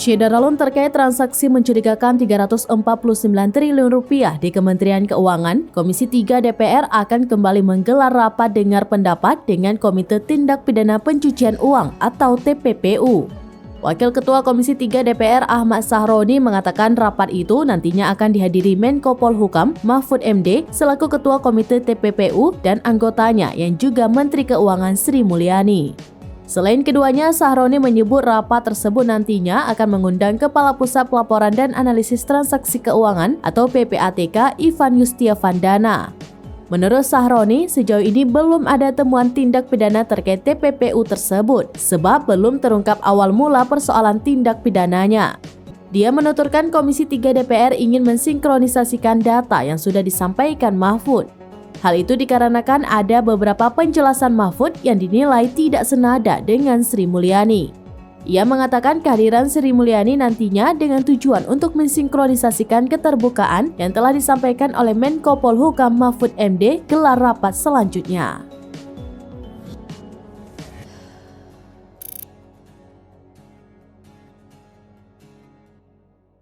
Syeda Ralun terkait transaksi mencurigakan Rp349 triliun di Kementerian Keuangan, Komisi 3 DPR akan kembali menggelar rapat dengar pendapat dengan Komite Tindak Pidana Pencucian Uang atau TPPU. Wakil Ketua Komisi 3 DPR Ahmad Sahroni mengatakan rapat itu nantinya akan dihadiri Menko Polhukam Mahfud MD selaku Ketua Komite TPPU dan anggotanya yang juga Menteri Keuangan Sri Mulyani. Selain keduanya, Sahroni menyebut rapat tersebut nantinya akan mengundang Kepala Pusat Pelaporan dan Analisis Transaksi Keuangan atau PPATK Ivan Yustiavandana. Menurut Sahroni, sejauh ini belum ada temuan tindak pidana terkait TPPU tersebut, sebab belum terungkap awal mula persoalan tindak pidananya. Dia menuturkan Komisi 3 DPR ingin mensinkronisasikan data yang sudah disampaikan Mahfud. Hal itu dikarenakan ada beberapa penjelasan Mahfud yang dinilai tidak senada dengan Sri Mulyani. Ia mengatakan kehadiran Sri Mulyani nantinya dengan tujuan untuk mensinkronisasikan keterbukaan yang telah disampaikan oleh Menko Polhukam Mahfud MD gelar rapat selanjutnya.